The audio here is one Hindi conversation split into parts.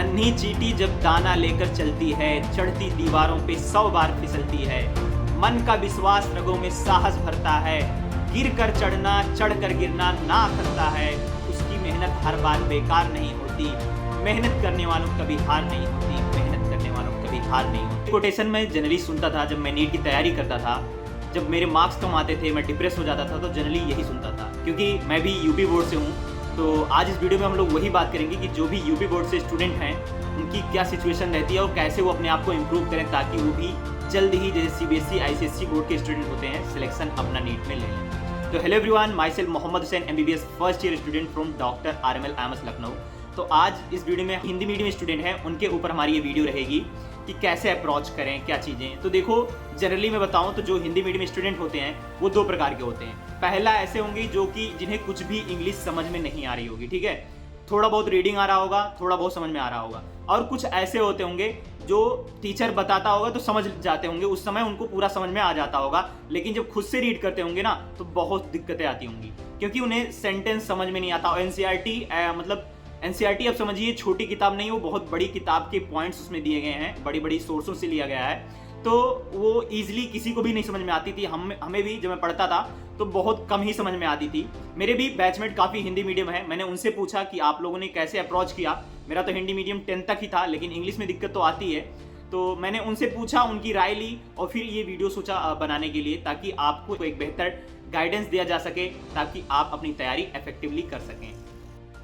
नन्ही चींटी जब दाना लेकर चलती है, चढ़ती दीवारों पे 100 बार फिसलती है। मन का विश्वास रगों में साहस भरता है, गिर कर चढ़ना चढ़ कर गिरना ना थकता है। उसकी मेहनत हर बार बेकार नहीं होती, मेहनत करने वालों कभी हार नहीं होती, मेहनत करने वालों कभी हार नहीं होती। कोटेशन मैं जनरली सुनता था जब मैं नीट की तैयारी करता था। जब मेरे मार्क्स कम आते थे, मैं डिप्रेस हो जाता था, तो जनरली यही सुनता था। क्योंकि मैं भी यूपी बोर्ड से हूँ, तो आज इस वीडियो में हम लोग वही बात करेंगे कि जो भी यूपी बोर्ड से स्टूडेंट हैं उनकी क्या सिचुएशन रहती है और कैसे वो अपने आप को इम्प्रूव करें ताकि वो भी जल्द ही जैसे सीबीएसई आईसीएसई बोर्ड के स्टूडेंट होते हैं सिलेक्शन अपना नीट में ले लें। तो hello everyone, myself Mohammad Hussain MBBS first year student from doctor RML IMS Lucknow. तो आज इस वीडियो में हिंदी मीडियम स्टूडेंट हैं उनके ऊपर हमारी ये वीडियो रहेगी कि कैसे अप्रोच करें, क्या चीज़ें। तो देखो, जनरली मैं बताऊं तो जो हिंदी मीडियम स्टूडेंट होते हैं वो दो प्रकार के होते हैं। पहला ऐसे होंगे जो कि जिन्हें कुछ भी इंग्लिश समझ में नहीं आ रही होगी, ठीक है, थोड़ा बहुत रीडिंग आ रहा होगा, थोड़ा बहुत समझ में आ रहा होगा। और कुछ ऐसे होते होंगे जो टीचर बताता होगा तो समझ जाते होंगे, उस समय उनको पूरा समझ में आ जाता होगा, लेकिन जब खुद से रीड करते होंगे ना तो बहुत दिक्कतें आती होंगी क्योंकि उन्हें सेंटेंस समझ में नहीं आता। और एनसीईआरटी अब समझिए छोटी किताब नहीं, वो बहुत बड़ी किताब के पॉइंट्स उसमें दिए गए हैं, बड़ी बड़ी सोर्सों से लिया गया है, तो वो ईजिली किसी को भी नहीं समझ में आती थी। हमें भी जब मैं पढ़ता था तो बहुत कम ही समझ में आती थी। मेरे भी बैचमेट काफ़ी हिंदी मीडियम है, मैंने उनसे पूछा कि आप लोगों ने कैसे अप्रोच किया। मेरा तो हिंदी मीडियम 10th तक ही था, लेकिन इंग्लिश में दिक्कत तो आती है। तो मैंने उनसे पूछा, उनकी राय ली और फिर ये वीडियो सोचा बनाने के लिए ताकि आपको एक बेहतर गाइडेंस दिया जा सके ताकि आप अपनी तैयारी इफेक्टिवली कर सकें।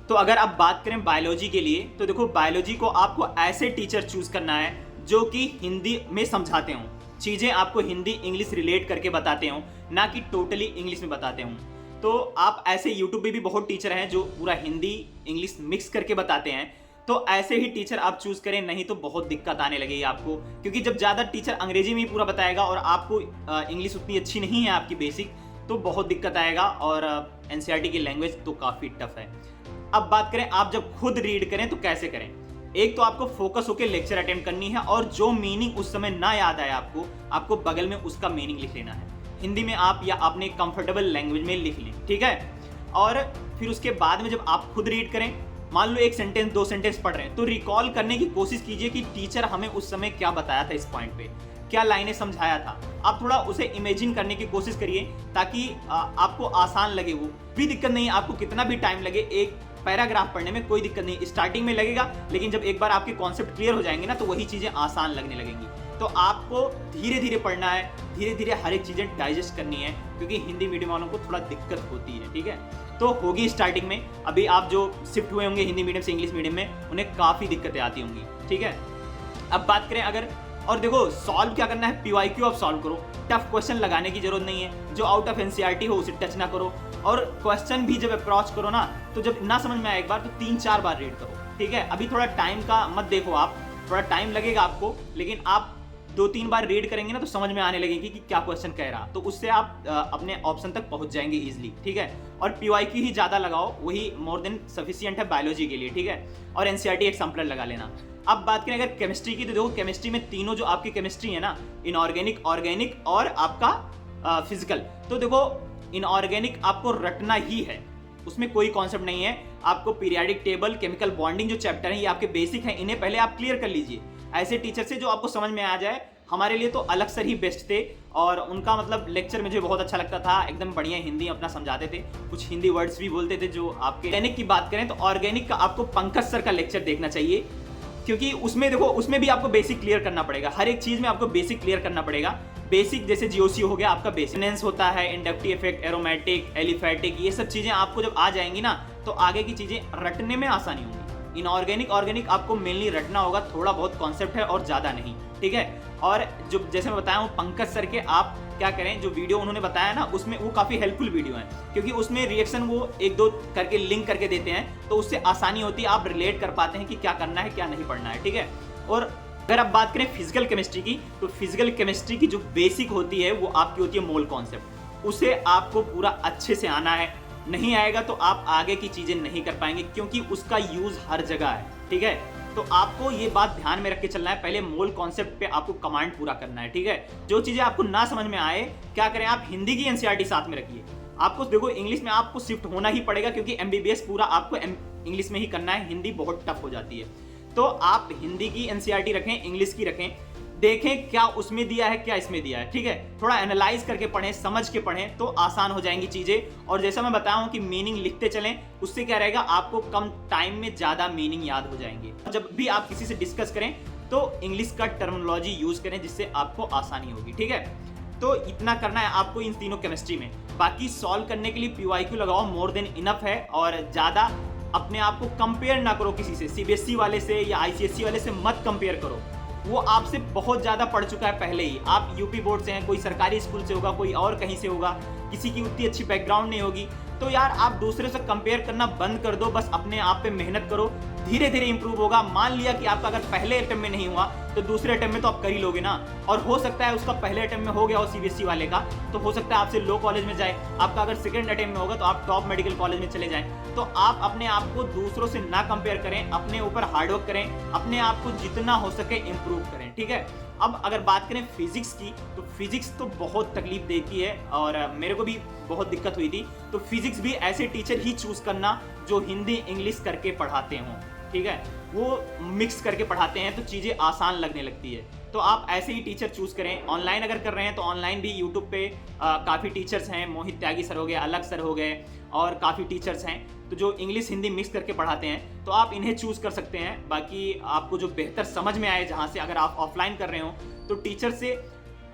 तो अगर आप बात करें बायोलॉजी के लिए, तो देखो बायोलॉजी को आपको ऐसे टीचर चूज करना है जो कि हिंदी में समझाते हों, चीज़ें आपको हिंदी इंग्लिश रिलेट करके बताते हों, ना कि टोटली इंग्लिश में बताते हों। तो आप ऐसे यूट्यूब पे भी बहुत टीचर हैं जो पूरा हिंदी इंग्लिश मिक्स करके बताते हैं, तो ऐसे ही टीचर आप चूज करें, नहीं तो बहुत दिक्कत आने लगेगी आपको। क्योंकि जब ज़्यादा टीचर अंग्रेजी में ही पूरा बताएगा और आपको इंग्लिश उतनी अच्छी नहीं है आपकी बेसिक, तो बहुत दिक्कत आएगा। और एनसीईआरटी की लैंग्वेज तो काफ़ी टफ है। अब बात करें आप जब खुद रीड करें तो कैसे करें। एक तो आपको फोकस होकर लेक्चर अटेंड करनी है और जो मीनिंग उस समय ना याद आए आपको बगल में उसका मीनिंग लिख लेना है हिंदी में आप या अपने कंफर्टेबल लैंग्वेज में लिख लें, ठीक है। और फिर उसके बाद में जब आप खुद रीड करें, मान लो एक सेंटेंस 2 सेंटेंस पढ़ रहे हैं, तो रिकॉल करने की कोशिश कीजिए कि टीचर हमें उस समय क्या बताया था, इस पॉइंट पे क्या लाइनें समझाया था। आप थोड़ा उसे इमेजिन करने की कोशिश करिए ताकि आपको आसान लगे। वो भी दिक्कत नहीं है, आपको कितना भी टाइम लगे एक पैराग्राफ पढ़ने में कोई दिक्कत नहीं, स्टार्टिंग में लगेगा, लेकिन जब एक बार आपके कॉन्सेप्ट क्लियर हो जाएंगे ना तो वही चीज़ें आसान लगने लगेंगी। तो आपको धीरे धीरे पढ़ना है, धीरे धीरे हर एक चीज़ें डाइजेस्ट करनी है, क्योंकि हिंदी मीडियम वालों को थोड़ा दिक्कत होती है, ठीक है। तो होगी स्टार्टिंग में, अभी आप जो शिफ्ट हुए होंगे हिंदी मीडियम से इंग्लिश मीडियम में, उन्हें काफ़ी दिक्कतें आती होंगी, ठीक है। अब बात करें अगर, और देखो सॉल्व क्या करना है, PYQ आप सॉल्व करो, टफ क्वेश्चन लगाने की जरूरत नहीं है, जो आउट ऑफ एनसीईआरटी हो उसे टच ना करो। और क्वेश्चन भी जब अप्रोच करो ना, तो जब ना समझ में आए एक बार तो 3-4 बार रीड करो, ठीक है। अभी थोड़ा टाइम का मत देखो, आप थोड़ा टाइम लगेगा आपको, लेकिन आप 2-3 बार रीड करेंगे ना तो समझ में आने लगेगी कि क्या क्वेश्चन कह रहा, तो उससे आप अपने ऑप्शन तक पहुंच जाएंगे इजीली, ठीक है। और PYQ ही ज़्यादा लगाओ, वही मोर देन सफिशिएंट है बायोलॉजी के लिए, ठीक है। और एनसीईआरटी एग्जाम्पलर लगा लेना। अब बात करें अगर केमिस्ट्री की, तो देखो केमिस्ट्री में तीनों जो आपकी केमिस्ट्री है ना, इनऑर्गेनिक, ऑर्गेनिक और आपका फिजिकल, तो देखो इनऑर्गेनिक आपको रटना ही है, उसमें कोई कॉन्सेप्ट नहीं है। आपको पीरियाडिक टेबल, केमिकल बॉन्डिंग जो चैप्टर है ये आपके बेसिक हैं, इन्हें पहले आप क्लियर कर लीजिए। ऐसे टीचर से जो आपको समझ में आ जाए, हमारे लिए तो अलग सर ही बेस्ट थे, और उनका मतलब लेक्चर मुझे बहुत अच्छा लगता था, एकदम बढ़िया हिंदी अपना समझाते थे, कुछ हिंदी वर्ड्स भी बोलते थे जो आपके। ऑर्गेनिक की बात करें तो ऑर्गेनिक का आपको पंकज सर का लेक्चर देखना चाहिए, क्योंकि उसमें देखो उसमें भी आपको बेसिक क्लियर करना पड़ेगा, हर एक चीज़ में आपको बेसिक क्लियर करना पड़ेगा। बेसिक जैसे जीओसी हो गया आपका, बेसिनेंस होता है, इंडक्टिव इफेक्ट, एरोमेटिक, एलिफैटिक, ये सब चीज़ें आपको जब आ जाएंगी ना तो आगे की चीज़ें रटने में आसानी होगी। इनऑर्गेनिक, ऑर्गेनिक आपको मेनली रटना होगा, थोड़ा बहुत कॉन्सेप्ट है और ज़्यादा नहीं, ठीक है। और जो जैसे मैं बताया हूँ पंकज सर के, आप क्या करें, जो वीडियो उन्होंने बताया ना उसमें वो काफ़ी हेल्पफुल वीडियो है, क्योंकि उसमें रिएक्शन वो 1-2 करके लिंक करके देते हैं, तो उससे आसानी होती है, आप रिलेट कर पाते हैं कि क्या करना है क्या नहीं पढ़ना है, ठीक है। और अगर आप बात करें फिजिकल केमिस्ट्री की, तो फिजिकल केमिस्ट्री की जो बेसिक होती है वो आपकी होती है मोल कॉन्सेप्ट, उसे आपको पूरा अच्छे से आना है। नहीं आएगा तो आप आगे की चीज़ें नहीं कर पाएंगे, क्योंकि उसका यूज़ हर जगह है, ठीक है। तो आपको ये बात ध्यान में रख के चलना है, पहले मोल कॉन्सेप्ट पे आपको कमांड पूरा करना है, ठीक है। जो चीज़ें आपको ना समझ में आए, क्या करें, आप हिंदी की एनसीईआरटी साथ में रखिए। आपको देखो इंग्लिश में आपको शिफ्ट होना ही पड़ेगा, क्योंकि एमबीबीएस पूरा आपको इंग्लिश में ही करना है, हिंदी बहुत टफ हो जाती है। तो आप हिंदी की एनसीईआरटी रखें, इंग्लिश की रखें, देखें क्या उसमें दिया है क्या इसमें दिया है, ठीक है। थोड़ा एनालाइज करके पढ़ें, समझ के पढ़ें, तो आसान हो जाएंगी चीजें। और जैसा मैं बताया हूं कि मीनिंग लिखते चलें, उससे क्या रहेगा, आपको कम टाइम में ज्यादा मीनिंग याद हो जाएंगे। जब भी आप किसी से डिस्कस करें तो इंग्लिश का टर्मिनोलॉजी यूज करें, जिससे आपको आसानी होगी, ठीक है। तो इतना करना है आपको इन तीनों केमिस्ट्री में। बाकी सॉल्व करने के लिए पीवाईक्यू लगाओ, मोर देन इनफ है। और ज्यादा अपने आप को कंपेयर ना करो किसी से, सीबीएसई वाले से या आईसीएसई वाले से मत कंपेयर करो। वो आपसे बहुत ज्यादा पढ़ चुका है पहले ही। आप यूपी बोर्ड से हैं, कोई सरकारी स्कूल से होगा, कोई और कहीं से होगा, किसी की उतनी अच्छी बैकग्राउंड नहीं होगी। तो यार आप दूसरे से कंपेयर करना बंद कर दो, बस अपने आप पे मेहनत करो, धीरे धीरे इंप्रूव होगा। मान लिया कि आपका अगर पहले अटेम्प्ट में नहीं हुआ तो दूसरे अटेम्प्ट में तो आप कर ही लोगे ना। और हो सकता है उसका पहले अटेम्प्ट में हो गया हो सीबीएसई वाले का, तो हो सकता है आपसे लो कॉलेज में जाए। आपका अगर सेकंड अटेम्प्ट में होगा तो आप टॉप मेडिकल कॉलेज में चले जाएं। तो आप अपने आप को दूसरों से ना कंपेयर करें, अपने ऊपर हार्डवर्क करें, अपने आप को जितना हो सके इंप्रूव करें, ठीक है। अब अगर बात करें फिजिक्स की, तो फिजिक्स तो बहुत तकलीफ देती है और मेरे को भी बहुत दिक्कत हुई थी। तो फिजिक्स भी ऐसे टीचर ही चूज करना जो हिंदी इंग्लिश करके पढ़ाते हों, ठीक है। वो मिक्स करके पढ़ाते हैं तो चीज़ें आसान लगने लगती है। तो आप ऐसे ही टीचर चूज करें। ऑनलाइन अगर कर रहे हैं तो ऑनलाइन भी यूट्यूब पे काफ़ी टीचर्स हैं, मोहित त्यागी सर हो गए, अलग सर हो गए, और काफ़ी टीचर्स हैं तो जो इंग्लिश हिंदी मिक्स करके पढ़ाते हैं, तो आप इन्हें चूज कर सकते हैं। बाकी आपको जो बेहतर समझ में आए, जहाँ से अगर आप ऑफलाइन कर रहे हो तो टीचर से,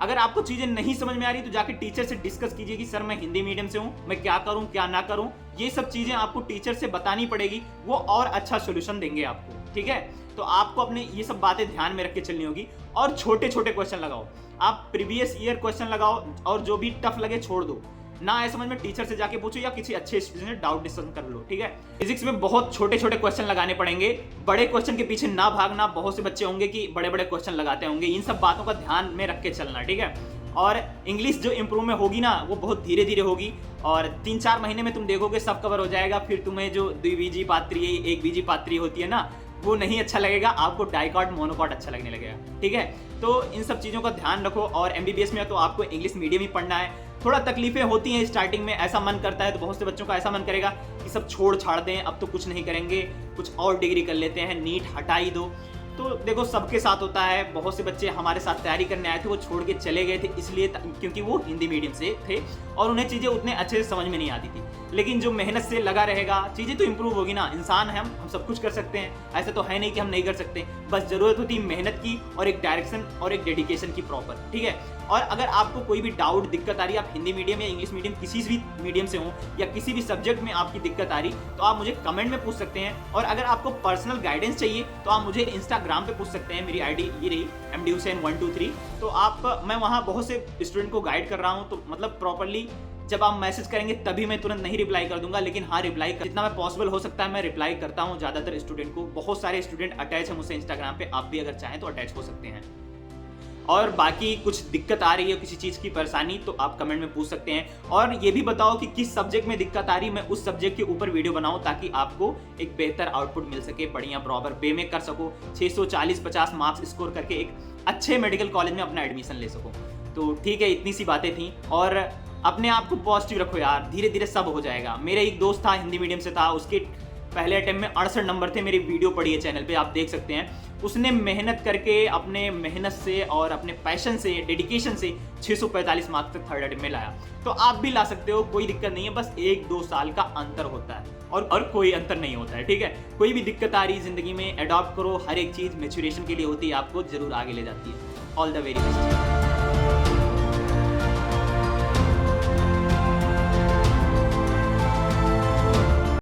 अगर आपको चीज़ें नहीं समझ में आ रही तो जाके टीचर से डिस्कस कीजिए कि सर मैं हिंदी मीडियम से हूँ, मैं क्या करूँ क्या ना करूँ। ये सब चीज़ें आपको टीचर से बतानी पड़ेगी, वो और अच्छा सोल्यूशन देंगे आपको, ठीक है। तो आपको अपने ये सब बातें ध्यान में रख के चलनी होगी। और छोटे छोटे क्वेश्चन लगाओ, आप प्रीवियस ईयर क्वेश्चन लगाओ, और जो भी टफ लगे छोड़ दो ना। आए समझ में टीचर से जाके पूछो या किसी अच्छे स्टूडेंट से डाउट डिस्कशन कर लो, ठीक है। फिजिक्स में बहुत छोटे छोटे क्वेश्चन लगाने पड़ेंगे, बड़े क्वेश्चन के पीछे ना भागना। बहुत से बच्चे होंगे कि बड़े बड़े क्वेश्चन लगाते होंगे, इन सब बातों का ध्यान में रख के चलना, ठीक है। और इंग्लिश जो इंप्रूव होगी ना, वो बहुत धीरे धीरे होगी, और 3-4 महीने में तुम देखोगे सब कवर हो जाएगा। फिर तुम्हें जो द्विबीजी पात्री, एक बीजी पात्री होती है ना, वो नहीं अच्छा लगेगा, आपको डाइकॉट मोनोकॉट अच्छा लगने लगेगा, ठीक है। तो इन सब चीज़ों का ध्यान रखो। और एमबीबीएस में तो आपको इंग्लिश मीडियम ही पढ़ना है। थोड़ा तकलीफें होती हैं स्टार्टिंग में, ऐसा मन करता है, तो बहुत से बच्चों का ऐसा मन करेगा कि सब छोड़ छाड़ दें, अब तो कुछ नहीं करेंगे, कुछ और डिग्री कर लेते हैं, नीट हटा ही दो। तो देखो सबके साथ होता है। बहुत से बच्चे हमारे साथ तैयारी करने आए थे, वो छोड़ के चले गए थे इसलिए क्योंकि वो हिंदी मीडियम से थे और उन्हें चीज़ें उतने अच्छे से समझ में नहीं आती थी। लेकिन जो मेहनत से लगा रहेगा, चीज़ें तो इंप्रूव होगी ना। इंसान है, हम सब कुछ कर सकते हैं, ऐसा तो है नहीं कि हम नहीं कर सकते। बस ज़रूरत होती है मेहनत की और एक डायरेक्शन और एक डेडिकेशन की प्रॉपर, ठीक है। और अगर आपको कोई भी डाउट दिक्कत आ रही है, आप हिंदी मीडियम या इंग्लिश मीडियम किसी भी मीडियम से हो या किसी भी सब्जेक्ट में आपकी दिक्कत आ रही, तो आप मुझे कमेंट में पूछ सकते हैं। और अगर आपको पर्सनल गाइडेंस चाहिए तो आप मुझे इंस्टाग्राम पे पूछ सकते हैं। मेरी आईडी ये रही mdhusain123। तो मैं वहाँ बहुत से स्टूडेंट को गाइड कर रहा हूँ। तो मतलब प्रॉपरली जब आप मैसेज करेंगे तभी मैं तुरंत नहीं रिप्लाई कर दूंगा, लेकिन हाँ रिप्लाई जितना मैं पॉसिबल हो सकता है मैं रिप्लाई करता हूँ ज़्यादातर स्टूडेंट को। बहुत सारे स्टूडेंट अटैच है मुझसे इंस्टाग्राम पे, आप भी अगर चाहें तो अटैच हो सकते हैं। और बाकी कुछ दिक्कत आ रही है, किसी चीज़ की परेशानी, तो आप कमेंट में पूछ सकते हैं। और ये भी बताओ कि किस सब्जेक्ट में दिक्कत आ रही, मैं उस सब्जेक्ट के ऊपर वीडियो बनाऊं ताकि आपको एक बेहतर आउटपुट मिल सके, बढ़िया प्रॉपर वे में कर सको, 640-50 मार्क्स स्कोर करके एक अच्छे मेडिकल कॉलेज में अपना एडमिशन ले सको। तो ठीक है, इतनी सी बातें थी। और अपने आप को पॉजिटिव रखो यार, धीरे धीरे सब हो जाएगा। मेरा एक दोस्त था, हिंदी मीडियम से था, उसके पहले अटेम्प्ट में 68 नंबर थे। मेरी वीडियो पड़ी है चैनल पे, आप देख सकते हैं। उसने मेहनत करके, अपने मेहनत से और अपने पैशन से, डेडिकेशन से 645 मार्क्स तक थर्ड अटेम्प्ट में लाया। तो आप भी ला सकते हो, कोई दिक्कत नहीं है। बस 1-2 साल का अंतर होता है और कोई अंतर नहीं होता है, ठीक है। कोई भी दिक्कत आ रही है जिंदगी में, अडॉप्ट करो। हर एक चीज़ मैच्योरेशन के लिए होती है, आपको जरूर आगे ले जाती है। All the very best.